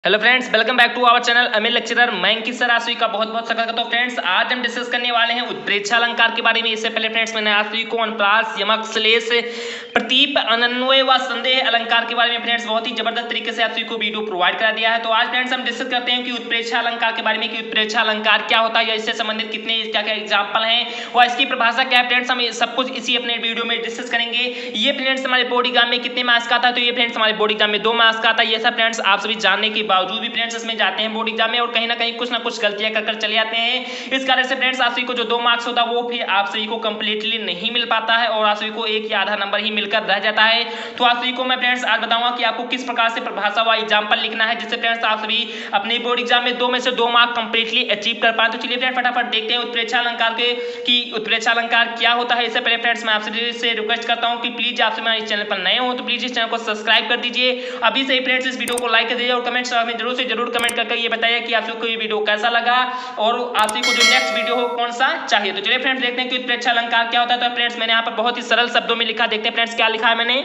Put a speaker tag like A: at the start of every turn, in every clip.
A: Hello friends, welcome back to our channel Amit lecturer. मैं Ankit sir आसवी का बहुत बहुत स्वागत करता हूं। फ्रेंड्स, आज हम डिस्कस करने वाले हैं उत्प्रेक्षा अलंकार के बारे में। इससे पहले फ्रेंड्स मैंने आसवी को अनुप्रास, यमक, श्लेष, प्रतीप, अनन्वय व संदेह अलंकार के बारे में फ्रेंड्स बहुत ही जबरदस्त तरीके से आसवी को वीडियो प्रोवाइड करा दिया है। तो आज फ्रेंड्स हम डिस्कस करते हैं कि उत्प्रेक्षा अलंकार के बारे में, कि उत्प्रेक्षा अलंकार क्या होता है या इससे संबंधित कितने क्या क्या एग्जाम्पल हैं और इसकी परिभाषा क्या है। फ्रेंड्स हम सब कुछ इसी अपने वीडियो में डिस्कस करेंगे। ये फ्रेंड्स हमारे बोर्ड एग्जाम में कितने मार्क्स का आता है, तो ये फ्रेंड्स हमारे बोर्ड एग्जाम में 2 मार्क्स का आता है। ये सब फ्रेंड्स आप सभी जानने के बावजूद भी फ्रेंड्स जाते हैं बोर्ड एग्जाम में और कहीं ना कहीं कुछ ना कुछ गलतियां कर चले जाते हैं। इस कारण से फ्रेंड्स आप सभी को जो 2 मार्क्स होता है वो फिर आप सभी को कंप्लीटली नहीं मिल पाता है और आप सभी को एक या आधा नंबर ही मिलकर रह जाता है। तो आप सभी को मैं फ्रेंड्स आज बताऊंगा कि आपको किस प्रकार से परिभाषा व एग्जाम्पल लिखना है, जिससे फ्रेंड्स आप सभी अपने बोर्ड एग्जाम में 2 में से 2 मार्क कंप्लीटली अचीव कर पाए। तो चलिए फ्रेंड्स फटाफट देखते हैं उत्प्रेक्षा अलंकार के कि उत्प्रेक्षा अलंकार क्या होता है। इससे पहले फ्रेंड्स मैं आपसे से रिक्वेस्ट करता हूं कि प्लीज आप सभी इस चैनल पर नए हो तो प्लीज इस चैनल को सब्सक्राइब कर दीजिए। अभी से ही फ्रेंड्स इस वीडियो को लाइक कर दीजिए और कमेंट्स में जरूर से जरूर कमेंट करके ये बताइए कि आप सबको ये वीडियो कैसा लगा और आप सभी को जो नेक्स्ट वीडियो हो कौन सा चाहिए। तो चलिए फ्रेंड्स देखते हैं कि उत्प्रेक्षा अलंकार क्या होता है। तो फ्रेंड्स मैंने यहाँ पर बहुत ही सरल शब्दों में लिखा, देखते हैं फ्रेंड्स क्या लिखा है मैंने,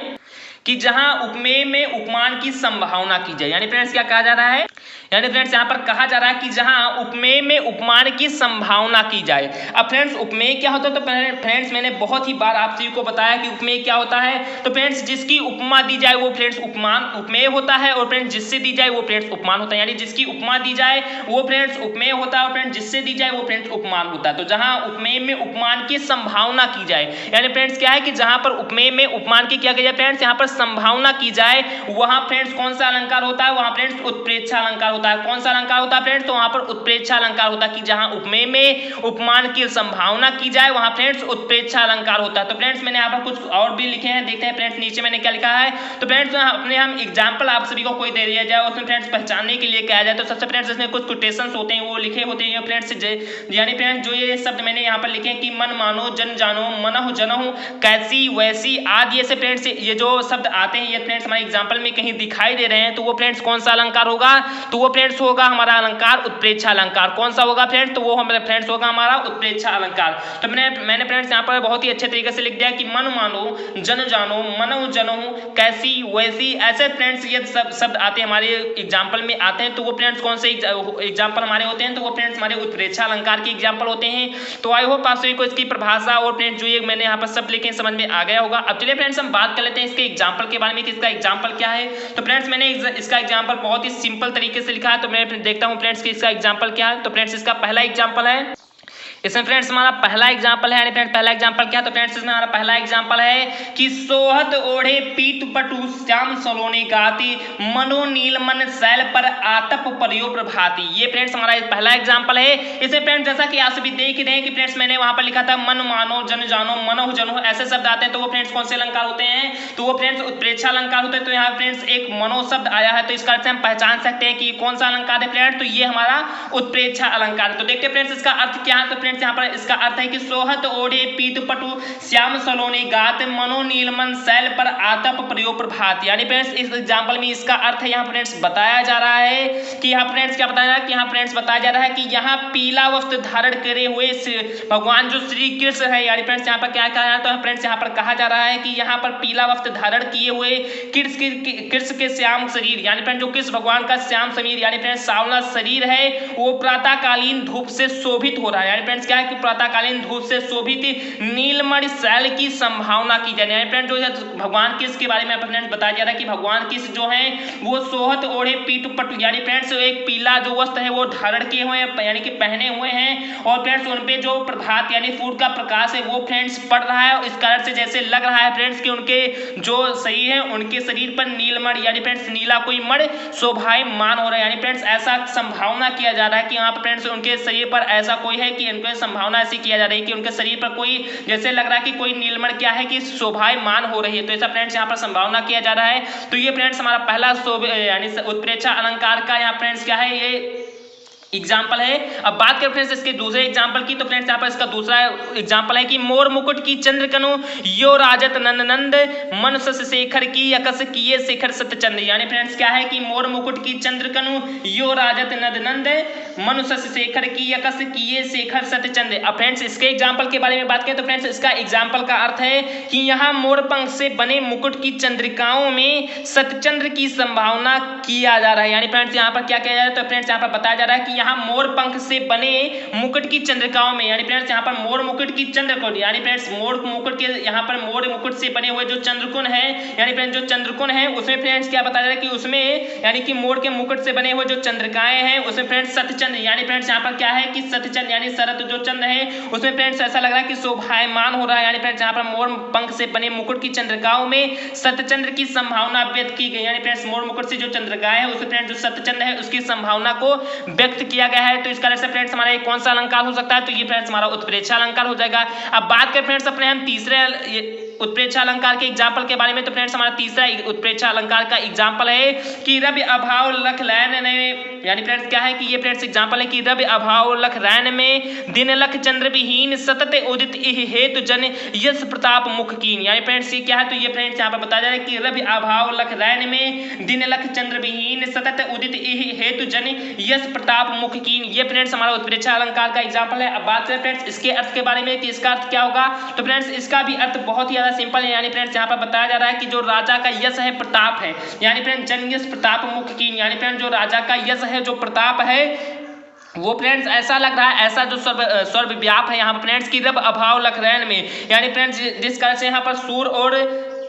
A: कि जहां उपमेय में उपमान की संभावना की जाए। यानी फ्रेंड्स क्या कहा जा रहा है, यानी फ्रेंड्स यहाँ पर कहा जा रहा है कि जहां उपमेय में उपमान की संभावना की जाए। अब फ्रेंड्स उपमेय क्या होता है, तो फ्रेंड्स मैंने बहुत ही बार आप सभी को बताया कि उपमेय क्या होता है। तो फ्रेंड्स जिसकी उपमा दी जाए वो फ्रेंड्स उपमान उपमेय होता है और फ्रेंड्स जिससे दी जाए वो फ्रेंड्स उपमान होता है। यानी जिसकी उपमा दी जाए वो फ्रेंड्स उपमेय होता है और फ्रेंड्स जिससे दी जाए वो फ्रेंड्स उपमान होता है। तो जहां उपमेय में उपमान की संभावना की जाए, यानी फ्रेंड्स क्या है कि जहां पर उपमेय में उपमान की क्या की जाए फ्रेंड्स, यहाँ पर संभावना की जाए, वहां फ्रेंड्स कौन सा अलंकार होता है, वहां फ्रेंड्स उत्प्रेक्षा अलंकार होता है। कौन सा अलंकार होता है फ्रेंड्स, तो वहां पर उत्प्रेक्षा अलंकार होता है। कि जहां उपमेय में उपमान की संभावना की जाए वहां फ्रेंड्स उत्प्रेक्षा अलंकार होता है। तो फ्रेंड्स मैंने यहाँ पर कुछ और भी लिखे हैं, देखते हैं फ्रेंड्स नीचे मैंने क्या लिखा है। तो फ्रेंड्स अपने हम एग्जाम्पल आप सभी को कोई दे दिया जाए उसमें फ्रेंड्स पहचानने के लिए कहा जाए, तो सबसे फ्रेंड्स इसमें कुछ कोटेशंस होते हैं वो लिखे होते हैं फ्रेंड्स। यानी फ्रेंड्स जो ये शब्द मैंने यहाँ पर लिखे हैं कि मन मानो, जन जानो, मनहु जनहु, कैसी वैसी आदि, ऐसे फ्रेंड्स ये जो शब्द आते हैं ये फ्रेंड्स हमारे एग्जाम्पल में कहीं दिखाई दे रहे हैं, तो वो फ्रेंड्स कौन सा अलंकार होगा, तो वो फ्रेंड्स होगा हमारा अलंकार उत्प्रेक्षा अलंकार। कौन सा होगा फ्रेंड्स, तो वो हमारे फ्रेंड्स होगा हमारा उत्प्रेक्षा अलंकार। तो मैंने फ्रेंड्स यहाँ पर बहुत ही अच्छे तरीके से लिख दिया कि मन मानो, जन जानो, मनहु जनहु, कैसी वैसी, ऐसे फ्रेंड्स ये सब शब्द आते हैं हमारे एग्जाम्पल में आते हैं। तो वो फ्रेंड्स कौन से एग्जाम्पल हमारे होते हैं, तो वो फ्रेंड्स हमारे उत्प्रेक्षा अलंकार के एग्जाम्पल होते हैं। तो आई होप आप सभी को इसकी परिभाषा और फ्रेंड्स जो ये मैंने यहाँ पर सब लिखे समझ में आ गया होगा। अब चलिए फ्रेंड्स हम बात कर लेते हैं इसके एग्जाम्पल के बारे में कि इसका एग्जाम्पल क्या है। तो फ्रेंड्स मैंने इसका एग्जाम्पल बहुत ही सिंपल तरीके से लिखा है, तो मैं देखता हूँ फ्रेंड्स कि इसका एग्जाम्पल क्या है। तो फ्रेंड्स इसका पहला एग्जाम्पल है, इसमें फ्रेंड्स हमारा पहला एग्जाम्पल है, फ्रेंड्स पहला एग्जाम्पल क्या है, तो फ्रेंड्स इसमें हमारा पहला एग्जाम्पल है कि सोहत ओढ़े पीत पटु श्याम सलोनी गाती, मनो नीलमन शैल पर आतप परियो प्रभाती। ये फ्रेंड्स हमारा पहला एग्जाम्पल है। इसे फ्रेंड्स जैसा कि आप सभी देख रहे हैं कि फ्रेंड्स मैंने वहां पर लिखा था मन मानो, जन जानो, मनहु जनहु, ऐसे शब्द आते हैं, तो वो फ्रेंड्स कौन से अलंकार होते हैं, तो वो फ्रेंड्स उत्प्रेक्षा अलंकार होते हैं। तो यहाँ फ्रेंड्स एक मनो शब्द आया है, तो इसका अर्थ हम पहचान सकते हैं कि कौन सा अलंकार है फ्रेंड्स, तो ये हमारा उत्प्रेक्षा अलंकार है। तो देखते हैं फ्रेंड्स इसका अर्थ क्या है। तो फ्रेंड्स यहाँ पर इसका अर्थ है कि सोहत ओढ़े पीत पटु श्याम सलोनी गात, मनो नीलमन शैल पर आतप परियो प्रभात। यानी फ्रेंड्स इस एग्जांपल में इसका अर्थ है यहाँ फ्रेंड्स बताया जा रहा है कि यहाँ फ्रेंड्स क्या बताया जा रहा है, कि यहाँ फ्रेंड्स बताया जा रहा है कि यहाँ पीला वस्त्र धारण करे हुए भगवान जो श्री कृष्ण है। यानी फ्रेंड्स यहाँ पर क्या कहा है, तो फ्रेंड्स यहाँ पर कहा जा रहा है कि यहाँ पर पीला वस्त्र धारण किए हुए कृष्ण के श्याम शरीर, यानी फ्रेंड्स जो कृष्ण भगवान का श्याम शरीर यानी फ्रेंड्स सांवला शरीर है वो प्रातःकालीन धूप से शोभित हो रहा है। यानी फ्रेंड्स क्या है कि प्रातःकालीन धूप से शोभित नीलमणि शैल की संभावना की जाए। यानी फ्रेंड्स जो है भगवान कृष्ण के बारे में फ्रेंड्स बताया जा रहा है कि भगवान कृष्ण जो है वो सोहत ओढ़े पीठ पटु, यानी फ्रेंड्स एक पीला जो वस्त्र है वो धारण किए हुए हैं, यानी कि पहने हुए हैं, और फ्रेंड्स उन पे जो प्रभात यानी सूर्य का प्रकाश है वो फ्रेंड्स पड़ रहा है। इस कारण से जैसे लग रहा है फ्रेंड्स कि उनके जो शरीर है उनके शरीर पर नीलमणि यानी फ्रेंड्स नीला कोई मणि शोभायमान हो रहा है। यानी फ्रेंड्स ऐसा संभावना किया जा रहा है कि यहाँ पर फ्रेंड्स उनके शरीर पर ऐसा कोई है कि उनके संभावना ऐसी किया जा रही है कि उनके शरीर पर कोई जैसे लग रहा है कि कोई नीलमणि क्या है कि शोभायमान हो रही है। तो ऐसा फ्रेंड्स यहाँ पर संभावना किया जा रहा है। तो ये फ्रेंड्स हमारा पहला यानी उत्प्रेक्षा अलंकार का यहाँ फ्रेंड्स क्या है, ये एग्जाम्पल है। अब बात करें फ्रेंड्स इसके दूसरे एग्जाम्पल की, तो फ्रेंड्स यहाँ पर इसका दूसरा एग्जाम्पल है कि मोर मुकुट की चंद्रकनु यो राजत नंद मनुष्य शेखर की यकस किए शेखर सत्यचंद्र। यानी फ्रेंड्स क्या है कि मोर मुकुट की चंद्रकनु यो राजत नंद मनुष्य शेखर की यकस किए शेखर सत्यचंद्र। अब फ्रेंड्स इसके एग्जाम्पल के बारे में बात करें तो फ्रेंड्स इसका एग्जाम्पल का अर्थ है कि यहाँ मोर पंख से बने मुकुट की चंद्रिकाओं में सत्यचंद्र की संभावना किया जा रहा है। यानी फ्रेंड्स यहाँ पर क्या किया जा रहा है, तो फ्रेंड्स यहाँ पर बताया जा रहा है कि यहाँ मोर पंख से बने मुकुट की चंद्रिकाओं में, यानी फ्रेंड्स यहाँ पर मोर मुकुट की चंद्रकोण, यानी फ्रेंड्स मोर मुकुट के यहाँ पर मोर मुकुट से बने हुए जो चंद्रकोण है, यानी फ्रेंड्स जो चंद्रकोण है उसमें फ्रेंड्स क्या बताया जा रहा है कि उसमें यानी कि मोर के मुकुट से बने हुए जो चंद्रिकाएं हैं उसमें फ्रेंड्स सत्यचंद्र, यानी फ्रेंड्स यहाँ पर क्या है कि सत्यचंद्र यानी शरद जो चंद्र है उसमें फ्रेंड्स ऐसा लग रहा है कि शोभायमान हो रहा है। यानी फ्रेंड्स यहाँ पर मोर पंख से बने मुकुट की चंद्रिकाओं में सत्यचंद्र की संभावना व्यक्त की गई। यानी फ्रेंड्स मोर मुकुट से जो चंद्रिकाएं है उसमें फ्रेंड्स जो सत्यचंद्र है उसकी संभावना को व्यक्त किया गया है। तो इस कारण से फ्रेंड्स हमारा ये कौन सा अलंकार हो सकता है, तो ये फ्रेंड्स हमारा उत्प्रेक्षा अलंकार हो जाएगा। अब बात करें फ्रेंड्स अपने हम तीसरे उत्प्रेक्षा अलंकार के एग्जाम्पल के बारे में, तो फ्रेंड्स हमारा तीसरा उत्प्रेक्षा अलंकार का एग्जाम्पल है कि रवि अभाव लख लैन में, यानी फ्रेंड्स क्या है कि ये फ्रेंड्स एग्जाम्पल है कि रवि अभाव लख रैन में दिन लख चंद्र विहीन सतत उदित हेतु जन यश प्रताप मुख कीन। यानी फ्रेंड्स ये क्या है, तो ये फ्रेंड्स यहाँ पर बताया जा रहा है कि रवि अभाव लख रैन में दिन लख चंद्र विहीन सतत उदित हेतु जन यश प्रताप मुख कीन। ये फ्रेंड्स हमारा उत्प्रेक्षा अलंकार का एग्जाम्पल है। अब बात करें फ्रेंड्स इसके अर्थ के बारे में कि इसका अर्थ क्या होगा, तो फ्रेंड्स इसका भी अर्थ बहुत ही सिंपल है। यानी फ्रेंड्स यहाँ पर बताया जा रहा है कि जो राजा का यश है प्रताप है, यानी फ्रेंड्स जन यश प्रताप मुख कीन, यानी फ्रेंड्स जो राजा का यश है जो प्रताप है वो फ्रेंड्स ऐसा लग रहा है, ऐसा जो स्वर्ग व्याप है यहाँ पर फ्रेंड्स की रब अभाव लख रैन में, यानी फ्रेंड्स जिस कारण से यहाँ पर सूर और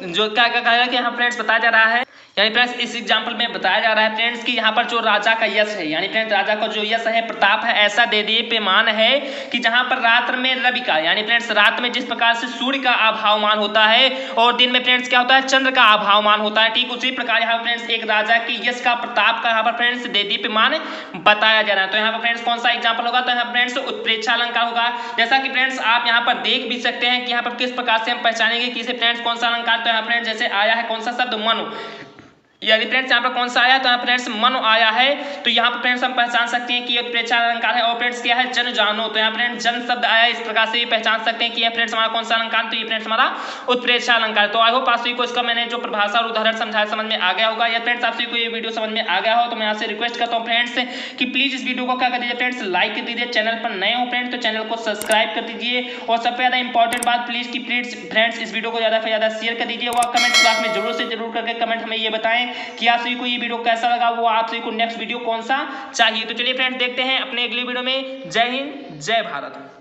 A: जो क्या कहा कि यहाँ फ्रेंड्स बताया जा रहा है, यानी फ्रेंड्स इस एग्जाम्पल में बताया जा रहा है फ्रेंड्स कि यहाँ पर जो राजा का यश है, यानी फ्रेंड्स राजा का जो यश है प्रताप है ऐसा देदीप्यमान है कि जहाँ पर रात्र में रवि का, यानी फ्रेंड्स रात में जिस प्रकार से सूर्य का आभावमान होता है और दिन में फ्रेंड्स क्या होता है चंद्र का आभावमान होता है, ठीक उसी प्रकार यहाँ फ्रेंड्स एक राजा की यश का प्रताप का यहाँ पर फ्रेंड्स देदीप्यमान बताया जा रहा है। तो यहाँ पर फ्रेंड्स कौन सा एग्जाम्पल होगा, तो यहाँ फ्रेंड्स उत्प्रेक्षा अलंकार होगा। जैसा कि फ्रेंड्स आप यहाँ पर देख भी सकते हैं कि यहाँ पर किस प्रकार से हम पहचानेंगे कि इसे फ्रेंड्स कौन सा अलंकार, तो यहाँ फ्रेंड्स जैसे आया है कौन सा शब्द मनु, यानी फ्रेंड्स यहाँ पर कौन सा आया, तो यहाँ फ्रेंड्स मनु आया है, तो यहाँ पर फ्रेंड्स हम पहचान सकते हैं कि ये उत्प्रेक्षा अलंकार है। और फ्रेंड्स क्या है जन जानो, तो यहाँ फ्रेंड्स जन शब्द आया, इस प्रकार से पहचान सकते हैं कि ये फ्रेंड्स हमारा कौन सा अलंकार, तो ये फ्रेंड्स हमारा उत्प्रेक्षा अलंकार। तो आई होप आप सभी को इसका मैंने जो परिभाषा और उदाहरण समझाया समझ में आ गया होगा। या फ्रेंड्स आप सभी को ये वीडियो समझ में आ गया हो तो मैं आपसे रिक्वेस्ट करता हूँ फ्रेंड्स कि प्लीज इस वीडियो को क्या कर दीजिए फ्रेंड्स लाइक कर दीजिए, चैनल पर नए हो फ्रेंड्स तो चैनल को सब्सक्राइब कर दीजिए, और सबसे ज्यादा इंपॉर्टेंट बात प्लीज की प्लीज फ्रेंड्स इस वीडियो को ज्यादा से ज्यादा शेयर कर दीजिए। और कमेंट बॉक्स में जरूर से जरूर करके कमेंट हमें ये बताएं कि आप सभी को ये वीडियो कैसा लगा, वो आप सभी को नेक्स्ट वीडियो कौन सा चाहिए। तो चलिए फ्रेंड्स देखते हैं अपने अगली वीडियो में। जय हिंद जय भारत।